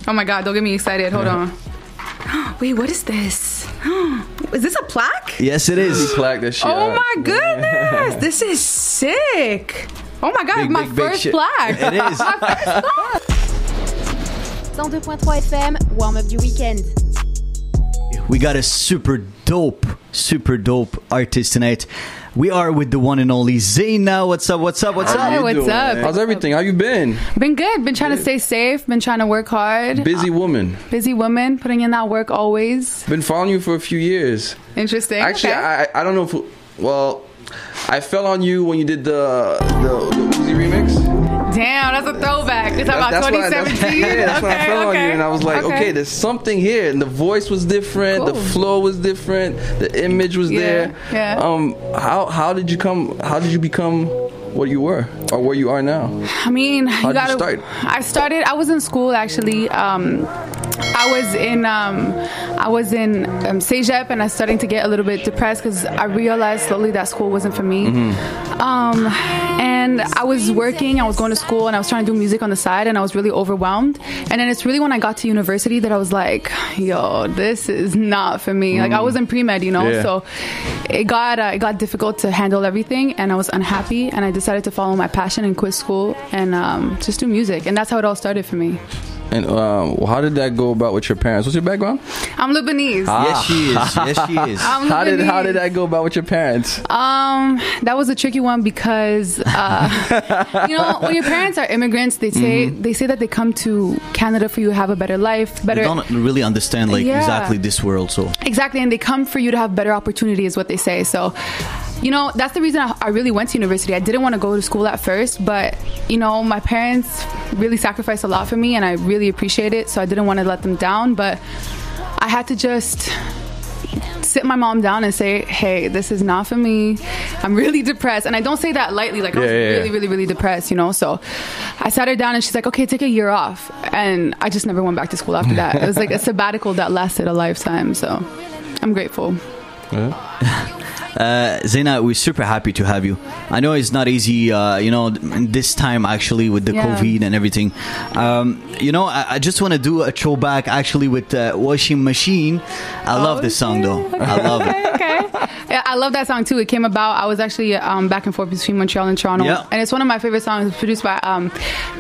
Oh my God, don't get me excited. Hold on. Wait, what is this? Is this a plaque? Yes, it is. Plaque that shit. Oh my goodness. This is sick. Oh my God, my first plaque. It is. My first plaque. 102.3 FM, Warmup du week-end. We got a super dope artist tonight. We are with the one and only ZEINA. What's up? Hi, what's up? How's everything? How you been? Been good. Been trying to stay safe. Been trying to work hard. Busy woman. Busy woman, putting in that work always. Been following you for a few years. Interesting. Actually, okay. I don't know if... Well, I fell on you when you did the Uzi remix. Damn, that's a throwback. You're talking about 2017? That's when I fell on you, and I was like, okay, there's something here. And the voice was different, the flow was different, the image was there. Yeah. How did you become what you were, or where you are now? I mean, how did you start? I was in school actually. I was in Cégep, and I was starting to get a little bit depressed because I realized slowly that school wasn't for me. And I was working, I was going to school, and I was trying to do music on the side, and I was really overwhelmed. And then it's really when I got to university that I was like, yo, this is not for me. Like, I was in pre-med, so it got difficult to handle everything, and I was unhappy, and I decided to follow my passion and quit school and just do music. And that's how it all started for me. And how did that go about with your parents? What's your background? I'm Lebanese. Yes, she is. How did that go about with your parents? That was a tricky one because when your parents are immigrants, they say that they come to Canada for you to have a better life, They don't really understand exactly this world, so exactly, and they come for you to have better opportunity, is what they say. So, that's the reason I really went to university. I didn't want to go to school at first, but my parents really sacrificed a lot for me, and I really appreciate it. So I didn't want to let them down, but I had to just sit my mom down and say, hey, this is not for me. I'm really depressed. And I don't say that lightly. Like, I was really, really, really depressed, So I sat her down, and she's like, okay, take a year off. And I just never went back to school after that. It was like a sabbatical that lasted a lifetime. So I'm grateful. Yeah. ZEINA, we're super happy to have you. I know it's not easy, this time actually with the COVID and everything. I just want to do a throwback actually with Washing Machine. I love this song though. Okay, I love it. Okay. Yeah, I love that song too. It came about, I was actually back and forth between Montreal and Toronto. Yeah. And it's one of my favorite songs. It's produced by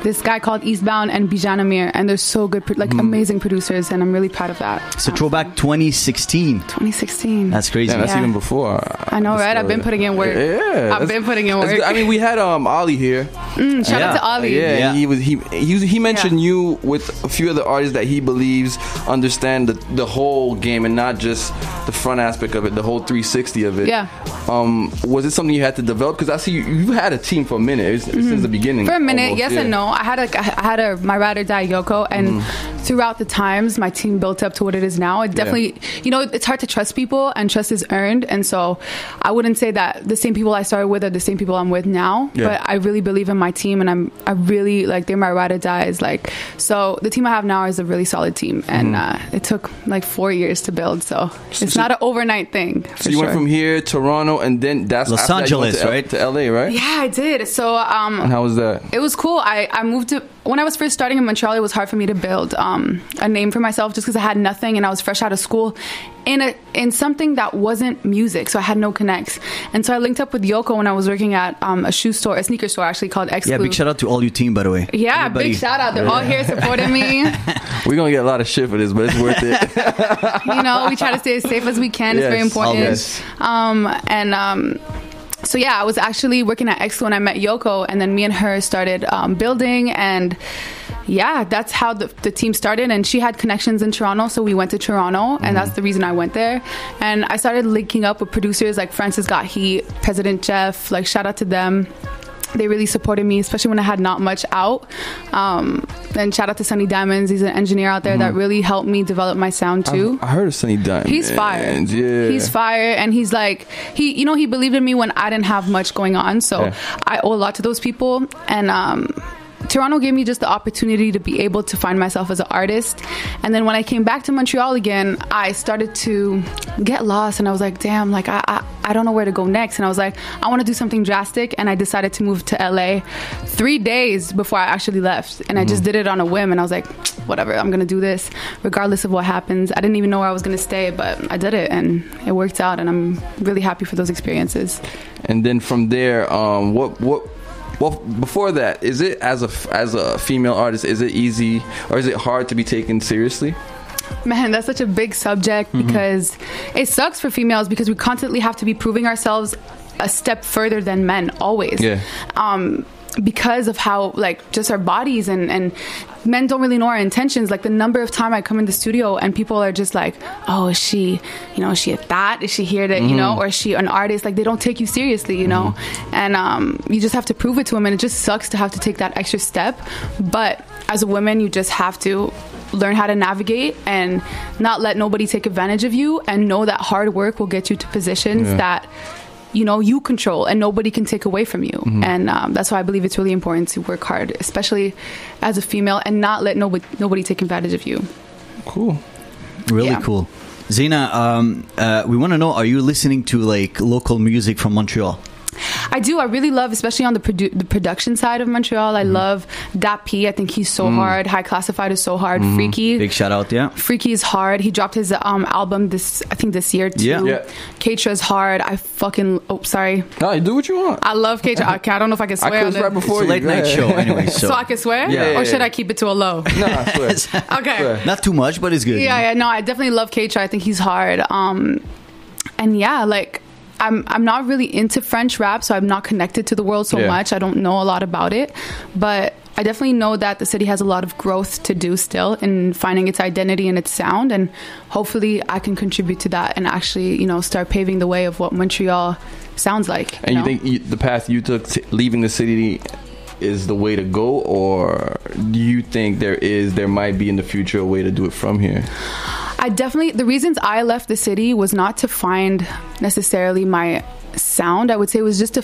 this guy called Eastbound and Bijan Amir. And they're so good, amazing producers. And I'm really proud of that. So throwback 2016. 2016. That's crazy. Yeah, that's even before. I know, right? I've been putting in work. Yeah, I've been putting in work. I mean, we had Ollie here. Shout out to Ollie. Yeah. He mentioned you with a few other artists that he believes understand the whole game and not just the front aspect of it, the whole 360 of it. Yeah. Was it something you had to develop? Because I see you had a team for a minute since the beginning. For a minute, almost, yes and no. I had my ride or die Yoko, and throughout the times, my team built up to what it is now. It definitely, it's hard to trust people, and trust is earned. And so I wouldn't say that the same people I started with are the same people I'm with now, but I really believe in my team, and I really they're my ride or dies. So the team I have now is a really solid team, and it took 4 years to build. So it's not an overnight thing. So you went from here, Toronto, and then that's Los Angeles, right? To LA, right? Yeah, I did. So and how was that? It was cool. I moved to, when I was first starting in Montreal, it was hard for me to build a name for myself just because I had nothing, and I was fresh out of school in something that wasn't music, so I had no connects. And so I linked up with Yoko when I was working at a sneaker store actually called Exclu. Yeah, big shout out to all your team, by the way. Yeah, Everybody. Big shout out. They're all here supporting me. We're going to get a lot of shit for this, but it's worth it. We try to stay as safe as we can. It's very important. So yeah, I was actually working at Exclu when I met Yoko, and then me and her started building, and that's how the team started. And she had connections in Toronto, so we went to Toronto, and that's the reason I went there. And I started linking up with producers like Francis Got Heat, President Jeff, shout out to them. They really supported me, especially when I had not much out. And shout out to Sunny Diamonds. He's an engineer out there that really helped me develop my sound too. I heard of Sunny Diamonds. He's fire. Yeah. He's fire, and he's he believed in me when I didn't have much going on. So I owe a lot to those people. And Toronto gave me just the opportunity to be able to find myself as an artist. And then when I came back to Montreal again, I started to get lost, and I was like, damn, like I don't know where to go next. And I was like, I want to do something drastic, and I decided to move to LA 3 days before I actually left. And I just did it on a whim, and I was like, whatever, I'm gonna do this regardless of what happens. I didn't even know where I was gonna stay, but I did it, and it worked out, and I'm really happy for those experiences. And then from there, well, before that, is it as a female artist, is it easy or is it hard to be taken seriously? Man, that's such a big subject, because it sucks for females, because we constantly have to be proving ourselves a step further than men, always. Yeah. Because of how, like, just our bodies, and men don't really know our intentions. Like, the number of time I come in the studio and people are just like, oh, is she, you know, is she a thot? Is she here to, you know, or is she an artist? Like, they don't take you seriously, you know? And you just have to prove it to them, and it just sucks to have to take that extra step. But as a woman, you just have to learn how to navigate and not let nobody take advantage of you, and know that hard work will get you to positions that, you know, you control and nobody can take away from you. And that's why I believe it's really important to work hard, especially as a female, and not let nobody take advantage of you. Cool. Really cool. ZEINA, we want to know, are you listening to like local music from Montreal? I do. I really love, especially on the production side of Montreal, I love Dat P. I think he's so hard. High Classified is so hard. Freaky. Big shout out, yeah. Freaky is hard. He dropped his album this year too. Yeah. Keitra hard. I fucking... Oh, sorry. No, you do what you want. I love Keitra. I don't know if I can swear. I right before it's a late night show anyway. So I can swear? Yeah. Or should I keep it to a low? No, I swear. Okay. Swear. Not too much, but it's good. Yeah. No, I definitely love Keitra. I think he's hard. And yeah, like... I'm not really into French rap, so I'm not connected to the world so much. I don't know a lot about it, but I definitely know that the city has a lot of growth to do still in finding its identity and its sound, and hopefully I can contribute to that and actually, you know, start paving the way of what Montreal sounds like. And you think the path you took leaving the city is the way to go, or do you think there might be in the future a way to do it from here? The reasons I left the city was not to find necessarily my sound. I would say it was just to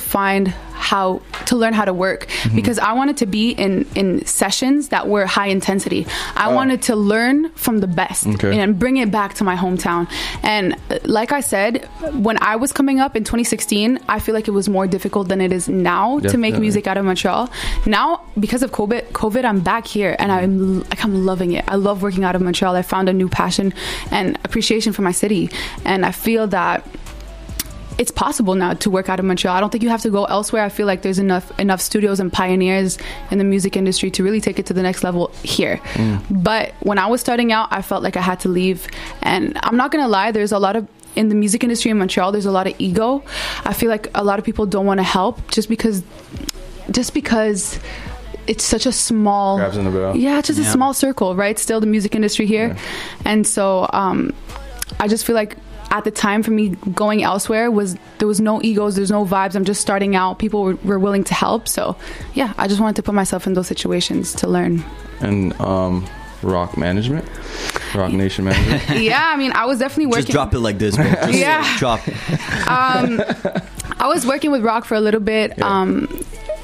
learn how to work, because I wanted to be in sessions that were high intensity. I wanted to learn from the best and bring it back to my hometown. And like I said, when I was coming up in 2016, I feel like it was more difficult than it is now to make music out of Montreal. Now, because of COVID, I'm back here, and I'm loving it. I love working out of Montreal. I found a new passion and appreciation for my city, and I feel that it's possible now to work out of Montreal. I don't think you have to go elsewhere. I feel like there's enough studios and pioneers in the music industry to really take it to the next level here. But when I was starting out, I felt like I had to leave. And I'm not gonna lie, there's a lot of, in the music industry in Montreal, there's a lot of ego. I feel like a lot of people don't want to help just because it's such a small, it's just a small circle, right? Still the music industry here. And so I just feel like at the time for me going elsewhere there was no egos, there's no vibes. I'm just starting out. People were willing to help. So yeah, I just wanted to put myself in those situations to learn. And Rock Nation management. Yeah, I mean, I was definitely working. Just drop it like this, bro. Just drop it. I was working with Rock for a little bit.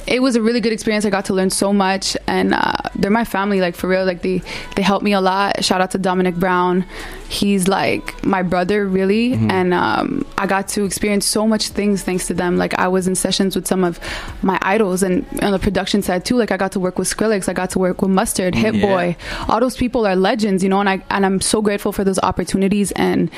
It was a really good experience. I got to learn so much, and they're my family, like, for real. Like, they helped me a lot. Shout out to Dominic Brown. He's like my brother, really. And I got to experience so much things thanks to them. Like, I was in sessions with some of my idols, and on the production side too. Like, I got to work with Skrillex, I got to work with Mustard, Hit Boy. All those people are legends, you know, and I'm so grateful for those opportunities. And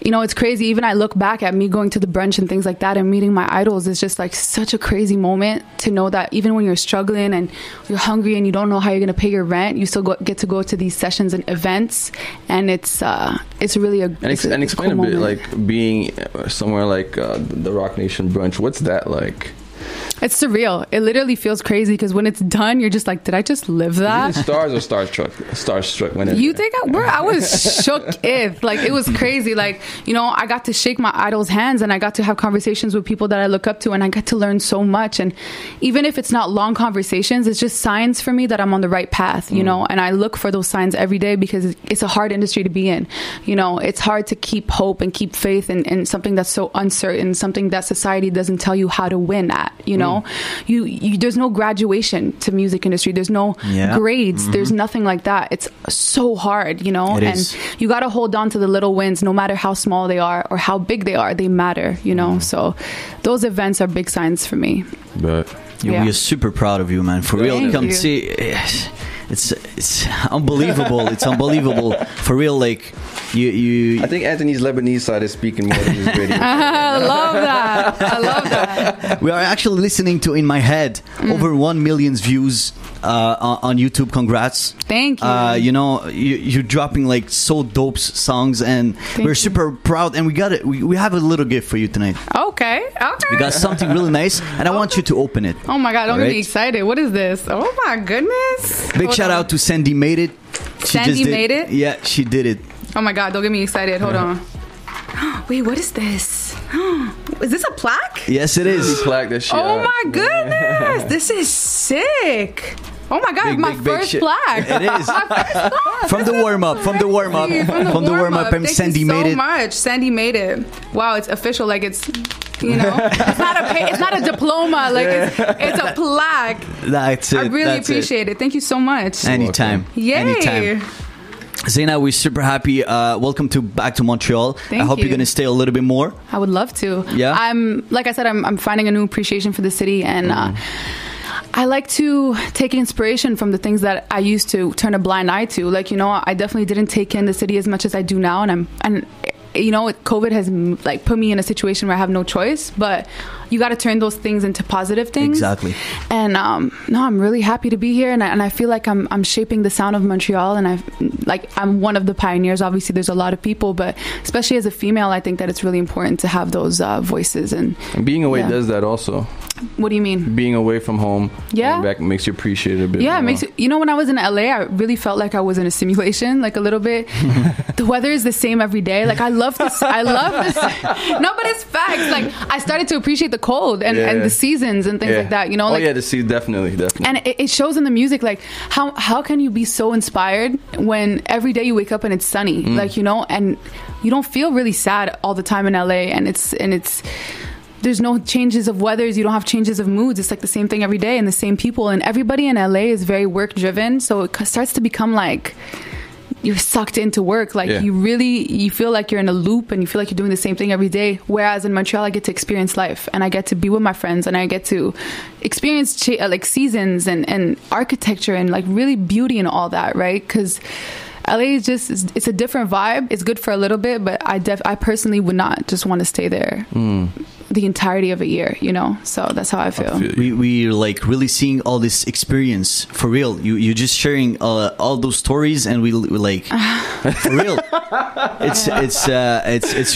you know, it's crazy. Even I look back at me going to the brunch and things like that and meeting my idols. It's just like such a crazy moment to know that even when you're struggling and you're hungry and you don't know how you're going to pay your rent, you still get to go to these sessions and events. And it's really a and explain cool a bit, moment. like, being somewhere like the Rock Nation brunch. What's that like? It's surreal. It literally feels crazy because when it's done, you're just like, did I just live that? Stars or starstruck? When you think I was shook if. Like, it was crazy. Like, you know, I got to shake my idol's hands and I got to have conversations with people that I look up to, and I got to learn so much. And even if it's not long conversations, it's just signs for me that I'm on the right path, you know, and I look for those signs every day because it's a hard industry to be in. You know, it's hard to keep hope and keep faith in something that's so uncertain, something that society doesn't tell you how to win at, you know? know, there's no graduation to music industry. There's no grades. There's nothing like that. It's so hard, you know, you got to hold on to the little wins, no matter how small they are or how big they are. They matter, you know. So those events are big signs for me. But we are super proud of you, man. For real, come see. It's unbelievable. It's unbelievable. For real, like you. I think Anthony's Lebanese side is speaking more than his radio. I love that. I love that. We are actually listening to In My Head. Over 1 million views on YouTube. Congrats. Thank you. You know, you're dropping like so dope songs, and we're super proud. And we got it. We have a little gift for you tonight. Okay. We got something really nice, and I want you to open it. Oh my God! Don't get me excited. What is this? Oh my goodness! Big shout out to Sandy Made It. Sandy made it? Yeah, she did it. Oh my God, don't get me excited. Hold on. Wait, what is this? Is this a plaque? Yes, it is. Plaque that shit. Oh my goodness. This is sick. Oh my God, my first plaque. It is. From the warm-up. From the warm-up. Thank Sandy you so made it. much. Sandy made it. Wow, it's official. Like it's, you know, it's not a diploma. Like it's a plaque. That's it. I really appreciate it. Thank you so much. Anytime. Yay. Anytime. ZEINA, we're super happy. Welcome back to Montreal. I hope you're going to stay a little bit more. I would love to. Yeah. Like I said, I'm finding a new appreciation for the city, and I like to take inspiration from the things that I used to turn a blind eye to. Like, you know, I definitely didn't take in the city as much as I do now, and you know, COVID has like put me in a situation where I have no choice, but you got to turn those things into positive things. Exactly. And no, I'm really happy to be here, and I feel like I'm shaping the sound of Montreal, and I'm one of the pioneers. Obviously, there's a lot of people, but especially as a female, I think that it's really important to have those voices. And being away does that also. What do you mean? Being away from home, coming back makes you appreciate it a bit. Yeah, more. it makes it, you know, when I was in LA, I really felt like I was in a simulation, like a little bit. The weather is the same every day. Like I love this. No, but it's facts. Like I started to appreciate the cold and the seasons and things like that. You know, like, the season definitely. And it shows in the music. Like how can you be so inspired when every day you wake up and it's sunny? Like, you know, and you don't feel really sad all the time in LA, and it's. There's no changes of weathers. You don't have changes of moods. It's like the same thing every day and the same people. And everybody in LA is very work driven. So it starts to become like you're sucked into work. Like you feel like you're in a loop, and you feel like you're doing the same thing every day. Whereas in Montreal, I get to experience life, and I get to be with my friends, and I get to experience like seasons and architecture and like really beauty and all that, right? Because LA is it's a different vibe. It's good for a little bit, but I personally would not just want to stay there the entirety of a year, you know? So that's how I feel. We're like really seeing all this experience for real. You're just sharing all those stories, and we like for real. It's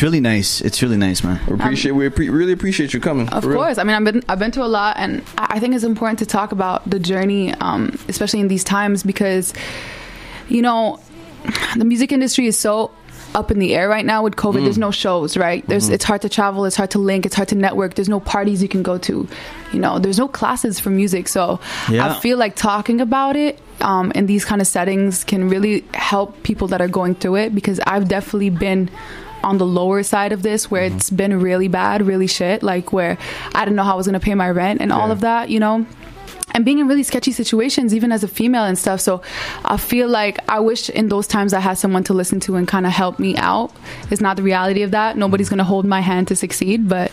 really nice. It's really nice, man. We really appreciate you coming. Of course. I mean, I've been to a lot, and I think it's important to talk about the journey, especially in these times, because, you know, the music industry is so up in the air right now with COVID. There's no shows, right? It's hard to travel, it's hard to link, it's hard to network. There's no parties you can go to, you know, there's no classes for music. So I feel like talking about it in these kind of settings can really help people that are going through it, because I've definitely been on the lower side of this, where it's been really bad, really shit, like where I didn't know how I was going to pay my rent and all of that, you know, and being in really sketchy situations, even as a female and stuff. So I feel like I wish in those times I had someone to listen to and kind of help me out. It's not the reality of that. Nobody's going to hold my hand to succeed, but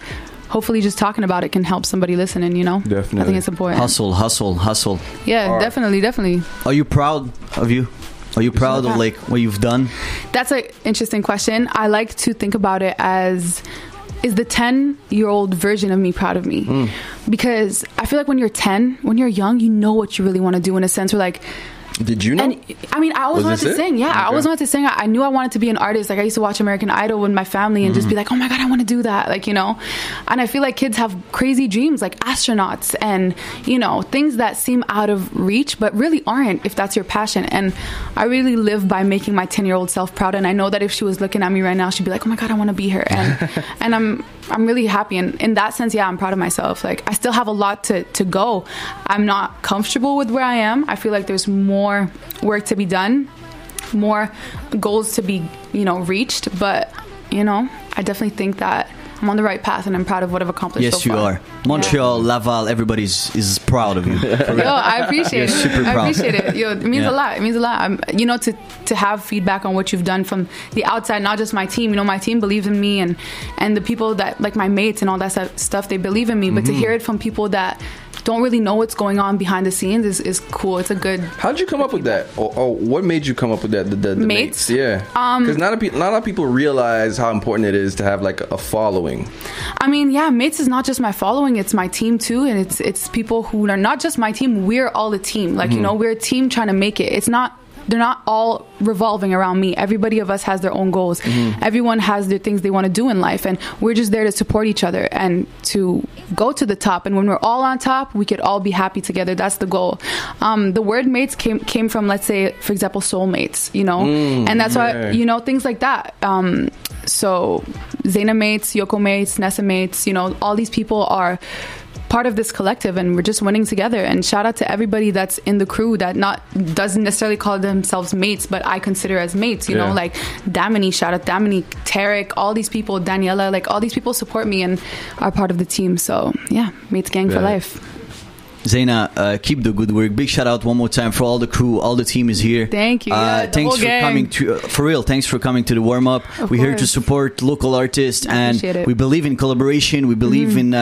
hopefully just talking about it can help somebody listening, you know? Definitely. I think it's important. Hustle. Yeah, definitely. Are you proud of you? Are you proud of like what you've done? That's an interesting question. I like to think about it as, is the 10-year-old version of me proud of me? Because I feel like when you're 10, when you're young, you know what you really want to do, in a sense where like, did you know? And I mean, I always wanted to sing. Yeah, okay. I always wanted to sing. I knew I wanted to be an artist. Like I used to watch American Idol with my family and just be like, oh my God, I want to do that. Like, you know, and I feel like kids have crazy dreams, like astronauts and, you know, things that seem out of reach, but really aren't if that's your passion. And I really live by making my 10-year-old self proud. And I know that if she was looking at me right now, she'd be like, oh my God, I want to be her. And I'm really happy. And in that sense, yeah, I'm proud of myself. Like I still have a lot to go. I'm not comfortable with where I am. I feel like there's more work to be done, more goals to be, you know, reached. But, you know, I definitely think that I'm on the right path, and I'm proud of what I've accomplished. Yes, so far. you are. Montreal, Laval, everybody is proud of you. Yo, I appreciate it. Super proud. I appreciate it. Yo, it means a lot. It means a lot. You know, to have feedback on what you've done from the outside, not just my team. You know, my team believes in me, and the people that, like my mates and all that stuff, they believe in me. But to hear it from people that don't really know what's going on behind the scenes is cool. It's a good. How'd you come up with that? Or what made you come up with that? The mates? Yeah. Because not a lot of people realize how important it is to have like a following. I mean, yeah, mates is not just my following; it's my team too, and it's people who are not just my team. We're all a team. Like you know, we're a team trying to make it. It's not. They're not all revolving around me. Everybody of us has their own goals. Everyone has their things they want to do in life, and we're just there to support each other and to go to the top. And when we're all on top, we could all be happy together. That's the goal. The word mates came from, let's say, for example, soulmates, you know, and that's why, you know, things like that. So ZEINA Mates, Yoko Mates, Nessa Mates, you know, all these people are part of this collective, and we're just winning together. And shout out to everybody that's in the crew that doesn't necessarily call themselves mates, but I consider as mates, you know, like Damini, shout out Damini, Tarek, all these people, Daniela, like all these people support me and are part of the team. So yeah, mates gang for life. ZEINA, keep the good work. Big shout out one more time for all the crew. All the team is here. Thank you. Thanks for coming to, for real. Thanks for coming to the warm up. We're here to support local artists, and we believe in collaboration. We believe in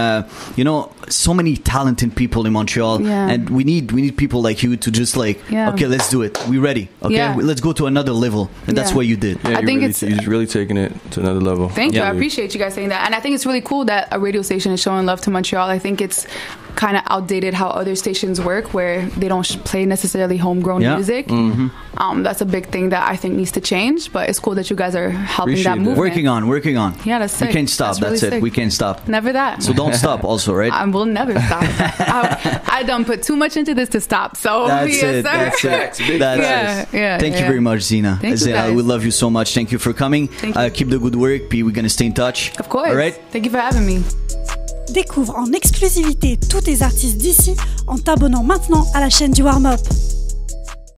you know, so many talented people in Montreal, and we need people like you to just like okay, let's do it. We're ready. Okay, let's go to another level, and that's what you did. Yeah, I think you're really taking it to another level. Thank you. I appreciate you guys saying that, and I think it's really cool that a radio station is showing love to Montreal. I think it's kind of outdated how other stations work, where they don't play necessarily homegrown music. That's a big thing that I think needs to change, but it's cool that you guys are helping that movement. Working on. Yeah, that's sick. We can't stop. That's it. We can't stop. Never that. So don't stop also, right? I will never stop. I don't put too much into this to stop. So that's it. That's it. That's it. Thank you very much, ZEINA. Thank we love you so much. Thank you for coming. Keep the good work. We're gonna stay in touch. Of course. All right. Thank you for having me. Découvre en exclusivité tous tes artistes d'ici en t'abonnant maintenant à la chaîne du Warmup.